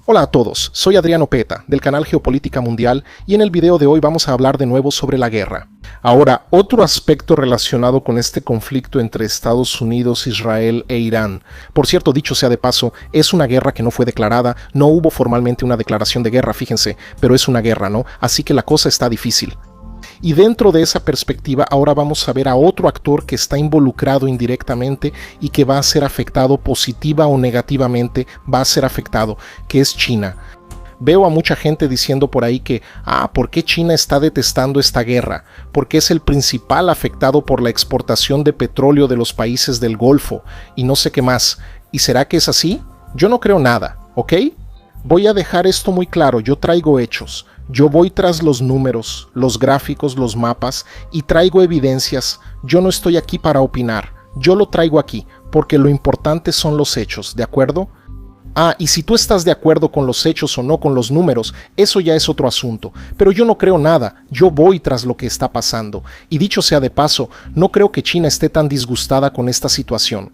Hola a todos, soy Adriano Peta, del canal Geopolítica Mundial, y en el video de hoy vamos a hablar de nuevo sobre la guerra. Ahora, otro aspecto relacionado con este conflicto entre Estados Unidos, Israel e Irán. Por cierto, dicho sea de paso, es una guerra que no fue declarada, no hubo formalmente una declaración de guerra, fíjense, pero es una guerra, ¿no? Así que la cosa está difícil. Y dentro de esa perspectiva, ahora vamos a ver a otro actor que está involucrado indirectamente y que va a ser afectado positiva o negativamente, va a ser afectado, que es China. Veo a mucha gente diciendo por ahí que, ¿por qué China está detestando esta guerra? Porque es el principal afectado por la exportación de petróleo de los países del Golfo y no sé qué más. ¿Y será que es así? Yo no creo nada, ¿ok? Voy a dejar esto muy claro, yo traigo hechos. Yo voy tras los números, los gráficos, los mapas y traigo evidencias. Yo no estoy aquí para opinar. Yo lo traigo aquí porque lo importante son los hechos, ¿de acuerdo? Y si tú estás de acuerdo con los hechos o no con los números, eso ya es otro asunto. Pero yo no creo nada, yo voy tras lo que está pasando. Y dicho sea de paso, no creo que China esté tan disgustada con esta situación,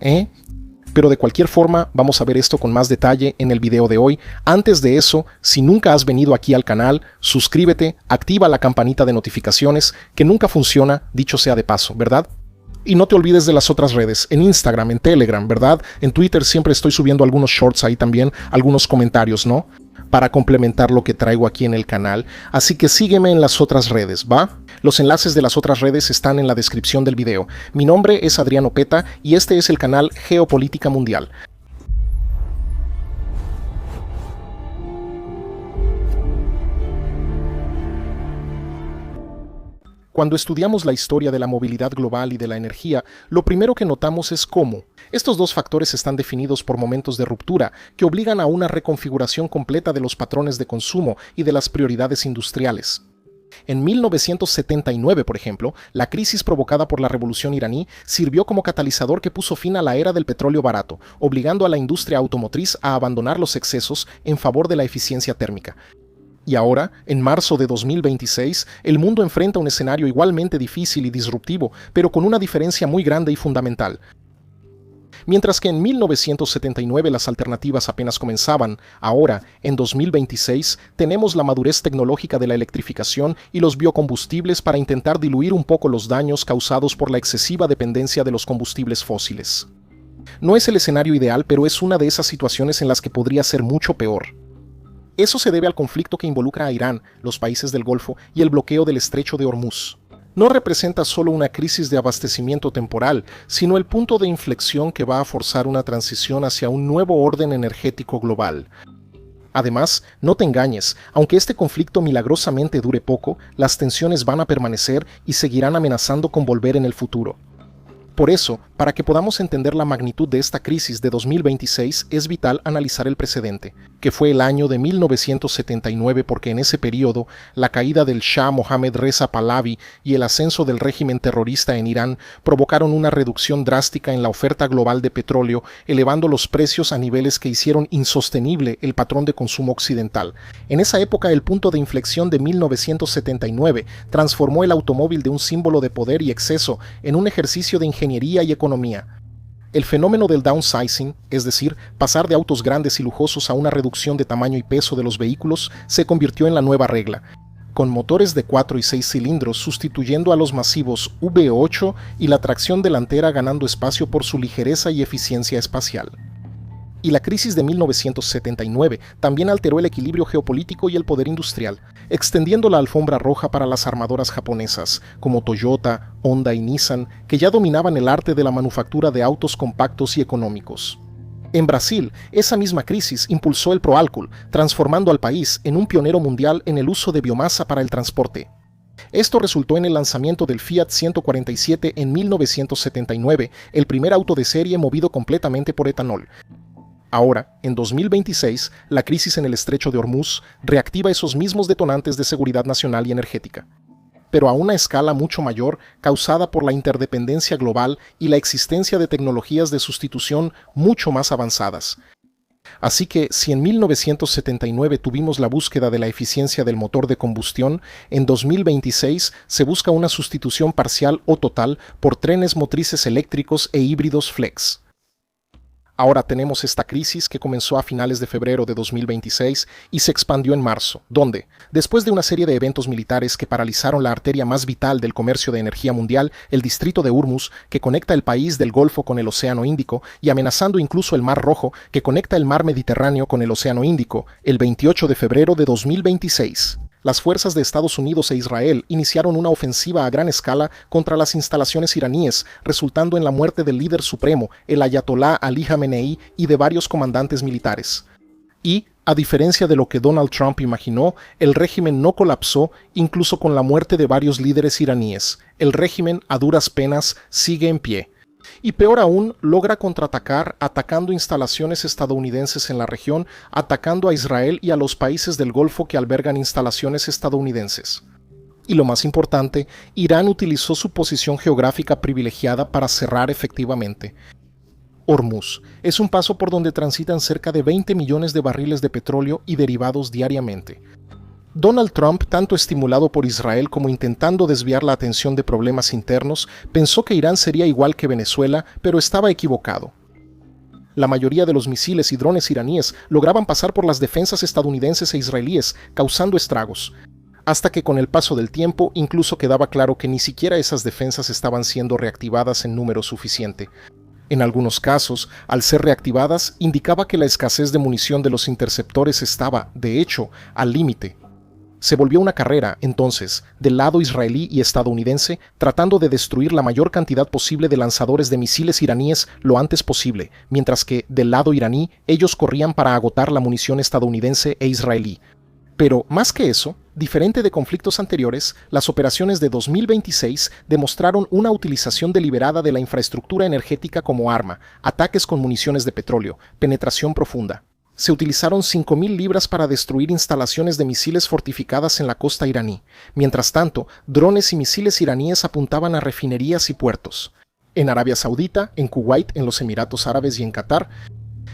Pero de cualquier forma, vamos a ver esto con más detalle en el video de hoy. Antes de eso, si nunca has venido aquí al canal, suscríbete, activa la campanita de notificaciones, que nunca funciona, dicho sea de paso, ¿verdad? Y no te olvides de las otras redes, en Instagram, en Telegram, ¿verdad? En Twitter siempre estoy subiendo algunos shorts ahí también, algunos comentarios, ¿no? Para complementar lo que traigo aquí en el canal, así que sígueme en las otras redes, ¿va? Los enlaces de las otras redes están en la descripción del video. Mi nombre es Adriano Peta y este es el canal Geopolítica Mundial. Cuando estudiamos la historia de la movilidad global y de la energía, lo primero que notamos es cómo estos dos factores están definidos por momentos de ruptura que obligan a una reconfiguración completa de los patrones de consumo y de las prioridades industriales. En 1979, por ejemplo, la crisis provocada por la revolución iraní sirvió como catalizador que puso fin a la era del petróleo barato, obligando a la industria automotriz a abandonar los excesos en favor de la eficiencia térmica. Y ahora, en marzo de 2026, el mundo enfrenta un escenario igualmente difícil y disruptivo, pero con una diferencia muy grande y fundamental. Mientras que en 1979 las alternativas apenas comenzaban, ahora, en 2026, tenemos la madurez tecnológica de la electrificación y los biocombustibles para intentar diluir un poco los daños causados por la excesiva dependencia de los combustibles fósiles. No es el escenario ideal, pero es una de esas situaciones en las que podría ser mucho peor. Eso se debe al conflicto que involucra a Irán, los países del Golfo y el bloqueo del Estrecho de Hormuz. No representa solo una crisis de abastecimiento temporal, sino el punto de inflexión que va a forzar una transición hacia un nuevo orden energético global. Además, no te engañes, aunque este conflicto milagrosamente dure poco, las tensiones van a permanecer y seguirán amenazando con volver en el futuro. Por eso, para que podamos entender la magnitud de esta crisis de 2026, es vital analizar el precedente, que fue el año de 1979 porque en ese periodo, la caída del Shah Mohammad Reza Pahlavi y el ascenso del régimen terrorista en Irán provocaron una reducción drástica en la oferta global de petróleo, elevando los precios a niveles que hicieron insostenible el patrón de consumo occidental. En esa época, el punto de inflexión de 1979 transformó el automóvil de un símbolo de poder y exceso en un ejercicio de ingeniería y economía. El fenómeno del downsizing, es decir, pasar de autos grandes y lujosos a una reducción de tamaño y peso de los vehículos, se convirtió en la nueva regla, con motores de 4 y 6 cilindros sustituyendo a los masivos V8 y la tracción delantera ganando espacio por su ligereza y eficiencia espacial. Y la crisis de 1979 también alteró el equilibrio geopolítico y el poder industrial, extendiendo la alfombra roja para las armadoras japonesas, como Toyota, Honda y Nissan, que ya dominaban el arte de la manufactura de autos compactos y económicos. En Brasil, esa misma crisis impulsó el proálcool, transformando al país en un pionero mundial en el uso de biomasa para el transporte. Esto resultó en el lanzamiento del Fiat 147 en 1979, el primer auto de serie movido completamente por etanol. Ahora, en 2026, la crisis en el Estrecho de Hormuz reactiva esos mismos detonantes de seguridad nacional y energética, pero a una escala mucho mayor, causada por la interdependencia global y la existencia de tecnologías de sustitución mucho más avanzadas. Así que, si en 1979 tuvimos la búsqueda de la eficiencia del motor de combustión, en 2026 se busca una sustitución parcial o total por trenes motrices eléctricos e híbridos flex. Ahora tenemos esta crisis que comenzó a finales de febrero de 2026 y se expandió en marzo, donde, después de una serie de eventos militares que paralizaron la arteria más vital del comercio de energía mundial, el distrito de Hormuz, que conecta el país del Golfo con el Océano Índico y amenazando incluso el Mar Rojo, que conecta el Mar Mediterráneo con el Océano Índico, el 28 de febrero de 2026. Las fuerzas de Estados Unidos e Israel iniciaron una ofensiva a gran escala contra las instalaciones iraníes, resultando en la muerte del líder supremo, el ayatolá Ali Jamenei, y de varios comandantes militares. Y, a diferencia de lo que Donald Trump imaginó, el régimen no colapsó incluso con la muerte de varios líderes iraníes. El régimen, a duras penas, sigue en pie. Y peor aún, logra contraatacar atacando instalaciones estadounidenses en la región, atacando a Israel y a los países del Golfo que albergan instalaciones estadounidenses. Y lo más importante, Irán utilizó su posición geográfica privilegiada para cerrar efectivamente. Hormuz es un paso por donde transitan cerca de 20 millones de barriles de petróleo y derivados diariamente. Donald Trump, tanto estimulado por Israel como intentando desviar la atención de problemas internos, pensó que Irán sería igual que Venezuela, pero estaba equivocado. La mayoría de los misiles y drones iraníes lograban pasar por las defensas estadounidenses e israelíes, causando estragos, hasta que con el paso del tiempo incluso quedaba claro que ni siquiera esas defensas estaban siendo reactivadas en número suficiente. En algunos casos, al ser reactivadas, indicaba que la escasez de munición de los interceptores estaba, de hecho, al límite. Se volvió una carrera, entonces, del lado israelí y estadounidense, tratando de destruir la mayor cantidad posible de lanzadores de misiles iraníes lo antes posible, mientras que, del lado iraní, ellos corrían para agotar la munición estadounidense e israelí. Pero, más que eso, diferente de conflictos anteriores, las operaciones de 2026 demostraron una utilización deliberada de la infraestructura energética como arma, ataques con municiones de petróleo, penetración profunda. Se utilizaron 5.000 libras para destruir instalaciones de misiles fortificadas en la costa iraní. Mientras tanto, drones y misiles iraníes apuntaban a refinerías y puertos. En Arabia Saudita, en Kuwait, en los Emiratos Árabes y en Qatar,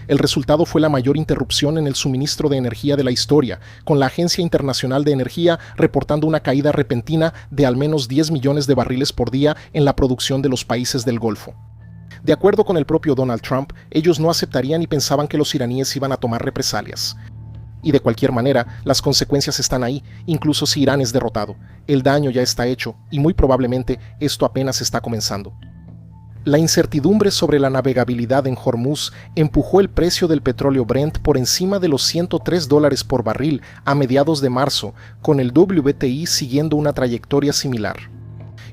el resultado fue la mayor interrupción en el suministro de energía de la historia, con la Agencia Internacional de Energía reportando una caída repentina de al menos 10 millones de barriles por día en la producción de los países del Golfo. De acuerdo con el propio Donald Trump, ellos no aceptarían y pensaban que los iraníes iban a tomar represalias. Y de cualquier manera, las consecuencias están ahí, incluso si Irán es derrotado. El daño ya está hecho, y muy probablemente esto apenas está comenzando. La incertidumbre sobre la navegabilidad en Hormuz empujó el precio del petróleo Brent por encima de los $103 por barril a mediados de marzo, con el WTI siguiendo una trayectoria similar.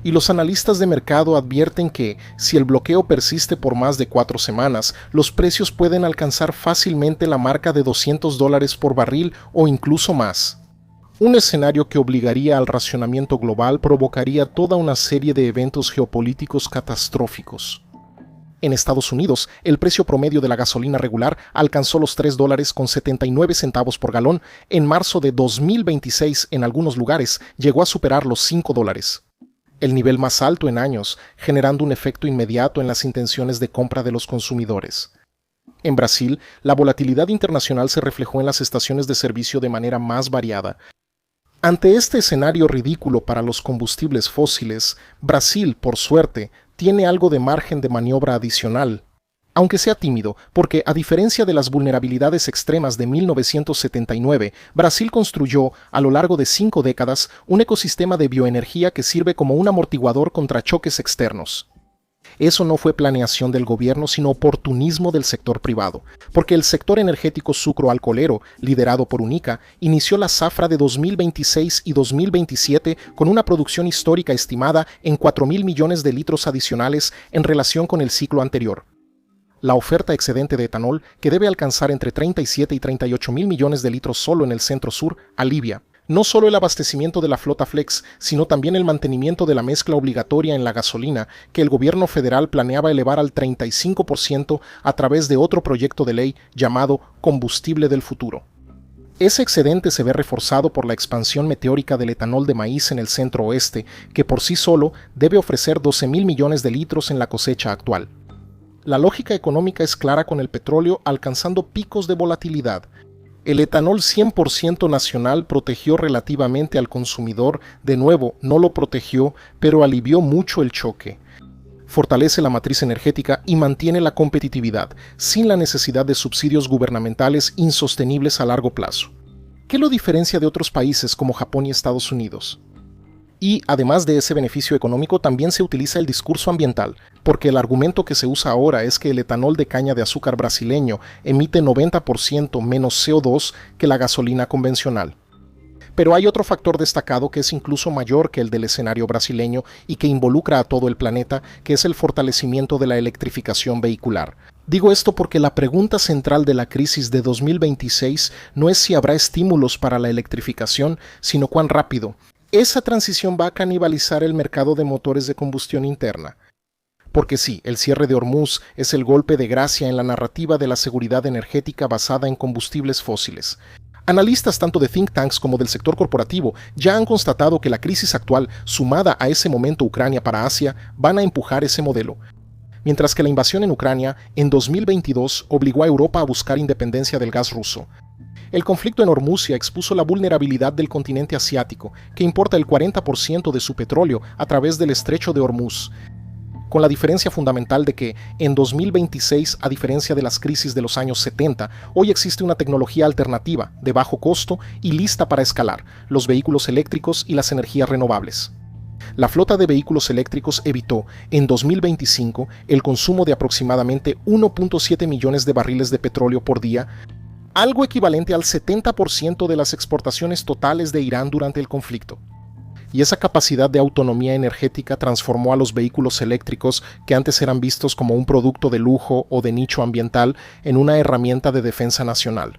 Y los analistas de mercado advierten que, si el bloqueo persiste por más de 4 semanas, los precios pueden alcanzar fácilmente la marca de $200 por barril o incluso más. Un escenario que obligaría al racionamiento global provocaría toda una serie de eventos geopolíticos catastróficos. En Estados Unidos, el precio promedio de la gasolina regular alcanzó los $3.79 por galón. En marzo de 2026, en algunos lugares, llegó a superar los $5. El nivel más alto en años, generando un efecto inmediato en las intenciones de compra de los consumidores. En Brasil, la volatilidad internacional se reflejó en las estaciones de servicio de manera más variada. Ante este escenario ridículo para los combustibles fósiles, Brasil, por suerte, tiene algo de margen de maniobra adicional. Aunque sea tímido, porque a diferencia de las vulnerabilidades extremas de 1979, Brasil construyó, a lo largo de 5 décadas, un ecosistema de bioenergía que sirve como un amortiguador contra choques externos. Eso no fue planeación del gobierno, sino oportunismo del sector privado, porque el sector energético sucroalcoholero, liderado por UNICA, inició la zafra de 2026 y 2027 con una producción histórica estimada en 4.000 millones de litros adicionales en relación con el ciclo anterior. La oferta excedente de etanol, que debe alcanzar entre 37 y 38 mil millones de litros solo en el centro-sur, alivia no solo el abastecimiento de la flota Flex, sino también el mantenimiento de la mezcla obligatoria en la gasolina, que el gobierno federal planeaba elevar al 35% a través de otro proyecto de ley llamado Combustible del Futuro. Ese excedente se ve reforzado por la expansión meteórica del etanol de maíz en el centro-oeste, que por sí solo debe ofrecer 12 mil millones de litros en la cosecha actual. La lógica económica es clara con el petróleo alcanzando picos de volatilidad. El etanol 100% nacional protegió relativamente al consumidor, de nuevo no lo protegió, pero alivió mucho el choque. fortalece la matriz energética y mantiene la competitividad, sin la necesidad de subsidios gubernamentales insostenibles a largo plazo. ¿Qué lo diferencia de otros países como Japón y Estados Unidos? Y además de ese beneficio económico, también se utiliza el discurso ambiental, porque el argumento que se usa ahora es que el etanol de caña de azúcar brasileño emite 90% menos CO2 que la gasolina convencional. Pero hay otro factor destacado que es incluso mayor que el del escenario brasileño y que involucra a todo el planeta, que es el fortalecimiento de la electrificación vehicular. Digo esto porque la pregunta central de la crisis de 2026 no es si habrá estímulos para la electrificación, sino cuán rápido. Esa transición va a canibalizar el mercado de motores de combustión interna. Porque sí, el cierre de Hormuz es el golpe de gracia en la narrativa de la seguridad energética basada en combustibles fósiles. Analistas tanto de think tanks como del sector corporativo ya han constatado que la crisis actual, sumada a ese momento Ucrania para Asia, van a empujar ese modelo. Mientras que la invasión en Ucrania en 2022 obligó a Europa a buscar independencia del gas ruso. El conflicto en Hormuz expuso la vulnerabilidad del continente asiático, que importa el 40% de su petróleo a través del estrecho de Hormuz, con la diferencia fundamental de que en 2026, a diferencia de las crisis de los años 70, hoy existe una tecnología alternativa, de bajo costo y lista para escalar, los vehículos eléctricos y las energías renovables. La flota de vehículos eléctricos evitó, en 2025, el consumo de aproximadamente 1.7 millones de barriles de petróleo por día, algo equivalente al 70% de las exportaciones totales de Irán durante el conflicto. Y esa capacidad de autonomía energética transformó a los vehículos eléctricos, que antes eran vistos como un producto de lujo o de nicho ambiental, en una herramienta de defensa nacional.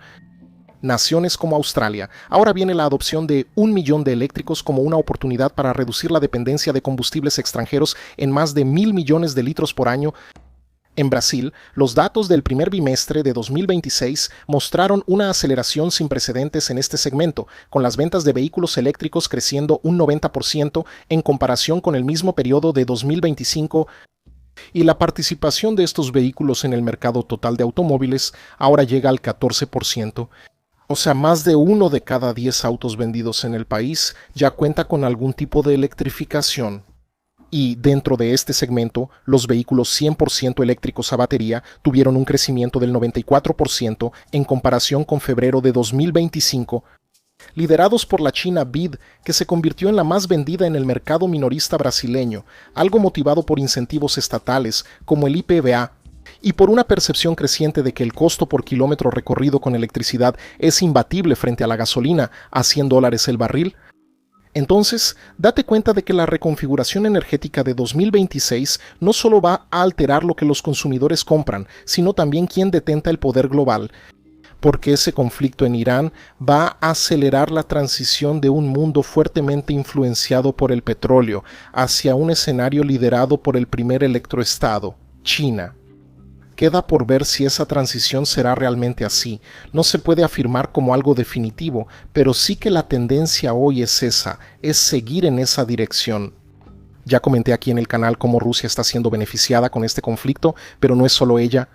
Naciones como Australia, ahora viene la adopción de 1 millón de eléctricos como una oportunidad para reducir la dependencia de combustibles extranjeros en más de 1.000 millones de litros por año. En Brasil, los datos del primer bimestre de 2026 mostraron una aceleración sin precedentes en este segmento, con las ventas de vehículos eléctricos creciendo un 90% en comparación con el mismo periodo de 2025, y la participación de estos vehículos en el mercado total de automóviles ahora llega al 14%. O sea, más de 1 de cada 10 autos vendidos en el país ya cuenta con algún tipo de electrificación. Y dentro de este segmento, los vehículos 100% eléctricos a batería tuvieron un crecimiento del 94% en comparación con febrero de 2025, liderados por la china BYD, que se convirtió en la más vendida en el mercado minorista brasileño, algo motivado por incentivos estatales como el IPVA, y por una percepción creciente de que el costo por kilómetro recorrido con electricidad es imbatible frente a la gasolina a $100 el barril. Entonces, date cuenta de que la reconfiguración energética de 2026 no solo va a alterar lo que los consumidores compran, sino también quién detenta el poder global, porque ese conflicto en Irán va a acelerar la transición de un mundo fuertemente influenciado por el petróleo hacia un escenario liderado por el primer electroestado, China. Queda por ver si esa transición será realmente así. No se puede afirmar como algo definitivo, pero sí que la tendencia hoy es esa, es seguir en esa dirección. Ya comenté aquí en el canal cómo Rusia está siendo beneficiada con este conflicto, pero no es solo ella,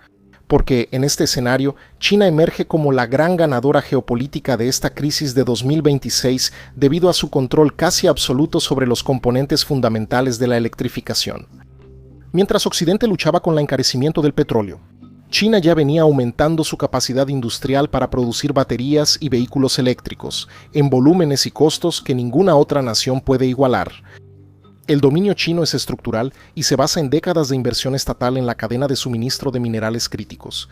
porque en este escenario, China emerge como la gran ganadora geopolítica de esta crisis de 2026 debido a su control casi absoluto sobre los componentes fundamentales de la electrificación. Mientras Occidente luchaba con el encarecimiento del petróleo, China ya venía aumentando su capacidad industrial para producir baterías y vehículos eléctricos, en volúmenes y costos que ninguna otra nación puede igualar. El dominio chino es estructural y se basa en décadas de inversión estatal en la cadena de suministro de minerales críticos.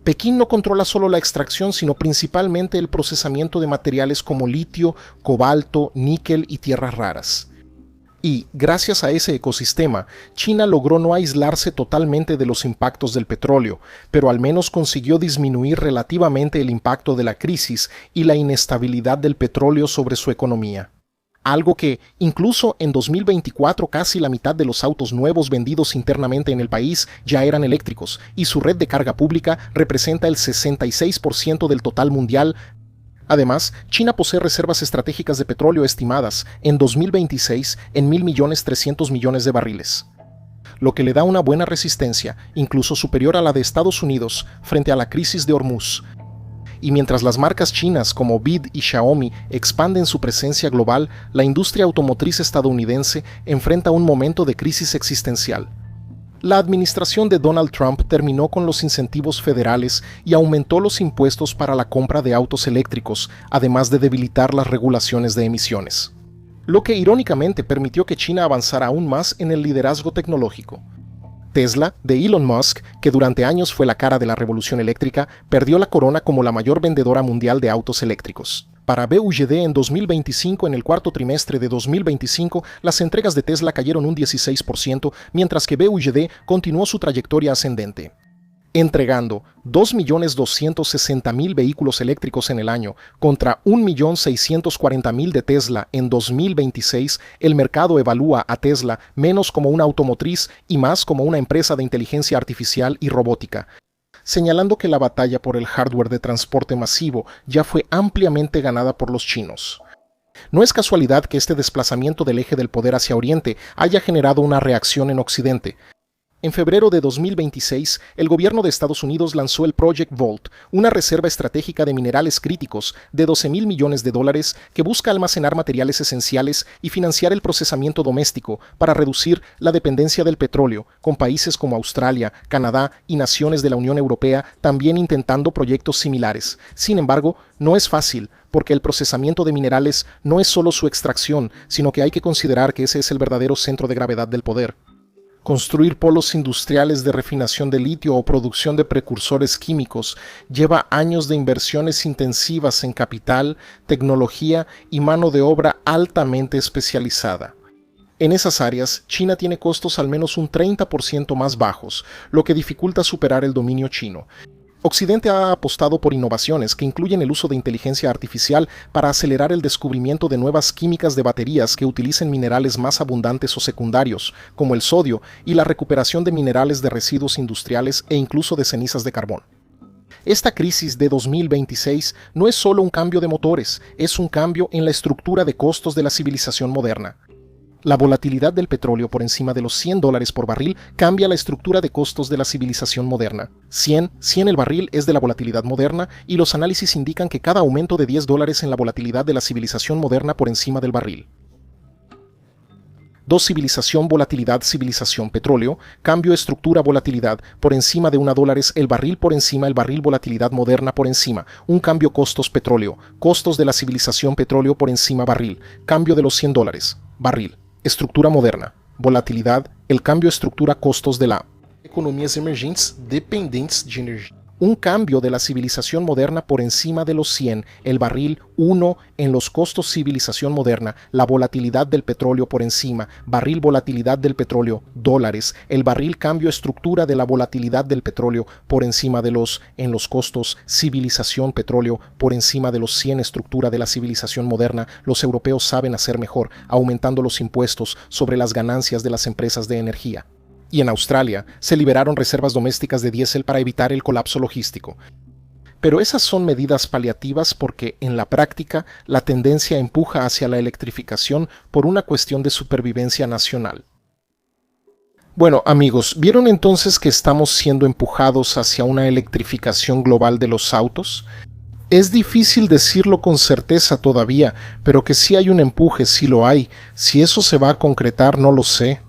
Pekín no controla solo la extracción, sino principalmente el procesamiento de materiales como litio, cobalto, níquel y tierras raras. Y, gracias a ese ecosistema, China logró no aislarse totalmente de los impactos del petróleo, pero al menos consiguió disminuir relativamente el impacto de la crisis y la inestabilidad del petróleo sobre su economía. Algo que, incluso en 2024, casi la mitad de los autos nuevos vendidos internamente en el país ya eran eléctricos, y su red de carga pública representa el 66% del total mundial. Además, China posee reservas estratégicas de petróleo estimadas en 2026 en 1.300 millones de barriles, lo que le da una buena resistencia, incluso superior a la de Estados Unidos, frente a la crisis de Hormuz. Y mientras las marcas chinas como BYD y Xiaomi expanden su presencia global, la industria automotriz estadounidense enfrenta un momento de crisis existencial. La administración de Donald Trump terminó con los incentivos federales y aumentó los impuestos para la compra de autos eléctricos, además de debilitar las regulaciones de emisiones. Lo que irónicamente permitió que China avanzara aún más en el liderazgo tecnológico. Tesla, de Elon Musk, que durante años fue la cara de la revolución eléctrica, perdió la corona como la mayor vendedora mundial de autos eléctricos. Para BYD en 2025, en el cuarto trimestre de 2025, las entregas de Tesla cayeron un 16%, mientras que BYD continuó su trayectoria ascendente, entregando 2.260.000 vehículos eléctricos en el año contra 1.640.000 de Tesla en 2026. El mercado evalúa a Tesla menos como una automotriz y más como una empresa de inteligencia artificial y robótica, señalando que la batalla por el hardware de transporte masivo ya fue ampliamente ganada por los chinos. No es casualidad que este desplazamiento del eje del poder hacia Oriente haya generado una reacción en Occidente. En febrero de 2026, el gobierno de Estados Unidos lanzó el Project Vault, una reserva estratégica de minerales críticos de $12.000 millones que busca almacenar materiales esenciales y financiar el procesamiento doméstico para reducir la dependencia del petróleo, con países como Australia, Canadá y naciones de la Unión Europea también intentando proyectos similares. Sin embargo, no es fácil, porque el procesamiento de minerales no es solo su extracción, sino que hay que considerar que ese es el verdadero centro de gravedad del poder. Construir polos industriales de refinación de litio o producción de precursores químicos lleva años de inversiones intensivas en capital, tecnología y mano de obra altamente especializada. En esas áreas, China tiene costos al menos un 30% más bajos, lo que dificulta superar el dominio chino. Occidente ha apostado por innovaciones que incluyen el uso de inteligencia artificial para acelerar el descubrimiento de nuevas químicas de baterías que utilicen minerales más abundantes o secundarios, como el sodio, y la recuperación de minerales de residuos industriales e incluso de cenizas de carbón. Esta crisis de 2026 no es solo un cambio de motores, es un cambio en la estructura de costos de la civilización moderna. La volatilidad del petróleo por encima de los $100 por barril cambia la estructura de costos de la civilización moderna. 100 el barril es de la volatilidad moderna y los análisis indican que cada aumento de $10 en la volatilidad de la civilización moderna por encima del barril. 2 civilización, volatilidad, civilización, petróleo, cambio, estructura, volatilidad, por encima de $1 el barril por encima el barril, volatilidad moderna por encima, un cambio costos petróleo, costos de la civilización petróleo por encima barril, cambio de los $100, barril. Estructura moderna, volatilidad, el cambio estructura costos de la economías emergentes dependentes de energía. Un cambio de la civilización moderna por encima de los 100, el barril 1 en los costos civilización moderna, la volatilidad del petróleo por encima, barril volatilidad del petróleo, $, el barril cambio estructura de la volatilidad del petróleo por encima de los, en los costos civilización petróleo por encima de los 100 estructura de la civilización moderna. Los europeos saben hacer mejor, aumentando los impuestos sobre las ganancias de las empresas de energía. Y en Australia se liberaron reservas domésticas de diésel para evitar el colapso logístico. Pero esas son medidas paliativas porque, en la práctica, la tendencia empuja hacia la electrificación por una cuestión de supervivencia nacional. Bueno, amigos, ¿vieron entonces que estamos siendo empujados hacia una electrificación global de los autos? Es difícil decirlo con certeza todavía, pero que sí hay un empuje, sí lo hay. Si eso se va a concretar, no lo sé.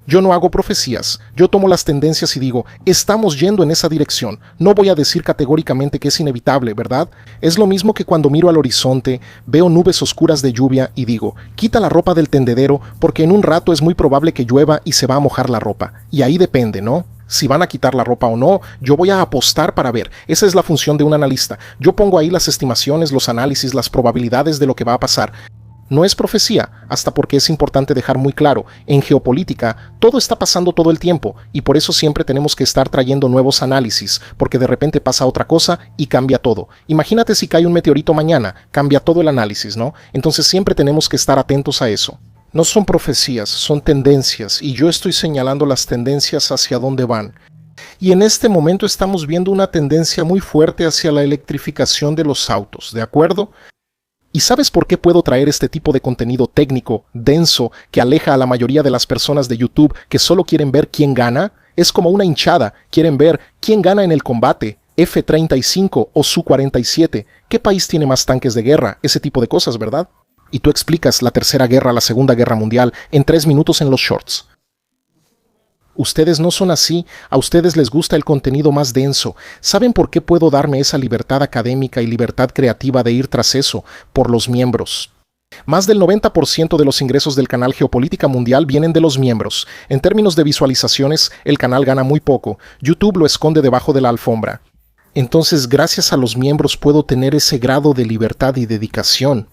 Yo no hago profecías, yo tomo las tendencias y digo, estamos yendo en esa dirección. No voy a decir categóricamente que es inevitable, ¿verdad? Es lo mismo que cuando miro al horizonte, veo nubes oscuras de lluvia y digo, quita la ropa del tendedero porque en un rato es muy probable que llueva y se va a mojar la ropa. Y ahí depende, ¿no? Si van a quitar la ropa o no, yo voy a apostar para ver. Esa es la función de un analista. Yo pongo ahí las estimaciones, los análisis, las probabilidades de lo que va a pasar. No es profecía, hasta porque es importante dejar muy claro, en geopolítica todo está pasando todo el tiempo y por eso siempre tenemos que estar trayendo nuevos análisis, porque de repente pasa otra cosa y cambia todo. Imagínate si cae un meteorito mañana, cambia todo el análisis, ¿no? Entonces siempre tenemos que estar atentos a eso. No son profecías, son tendencias y yo estoy señalando las tendencias hacia dónde van. Y en este momento estamos viendo una tendencia muy fuerte hacia la electrificación de los autos, ¿de acuerdo? ¿Y sabes por qué puedo traer este tipo de contenido técnico, denso, que aleja a la mayoría de las personas de YouTube que solo quieren ver quién gana? Es como una hinchada, quieren ver quién gana en el combate, F-35 o Su-47, qué país tiene más tanques de guerra, ese tipo de cosas, ¿verdad? Y tú explicas la Tercera Guerra, la Segunda Guerra Mundial en 3 minutos en los shorts. Ustedes no son así, a ustedes les gusta el contenido más denso. ¿Saben por qué puedo darme esa libertad académica y libertad creativa de ir tras eso? Por los miembros. Más del 90% de los ingresos del canal Geopolítica Mundial vienen de los miembros. En términos de visualizaciones, el canal gana muy poco. YouTube lo esconde debajo de la alfombra. Entonces, gracias a los miembros puedo tener ese grado de libertad y dedicación.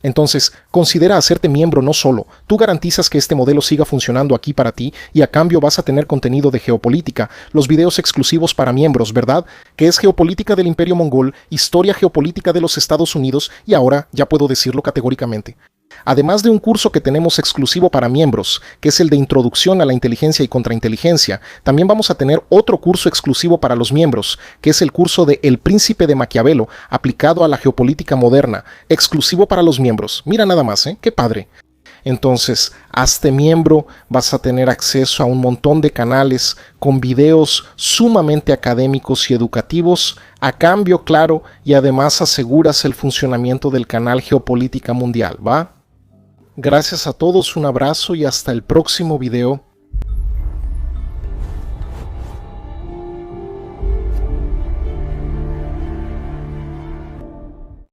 Entonces, considera hacerte miembro no solo. Tú garantizas que este modelo siga funcionando aquí para ti y a cambio vas a tener contenido de geopolítica, los videos exclusivos para miembros, ¿verdad? Que es geopolítica del Imperio Mongol, historia geopolítica de los Estados Unidos y ahora ya puedo decirlo categóricamente. Además de un curso que tenemos exclusivo para miembros, que es el de Introducción a la Inteligencia y Contrainteligencia, también vamos a tener otro curso exclusivo para los miembros, que es el curso de El Príncipe de Maquiavelo, aplicado a la geopolítica moderna, exclusivo para los miembros. Mira nada más, ¿eh? ¡Qué padre! Entonces, hazte miembro, vas a tener acceso a un montón de canales con videos sumamente académicos y educativos, a cambio, claro, y además aseguras el funcionamiento del canal Geopolítica Mundial, ¿va? Gracias a todos, un abrazo y hasta el próximo video.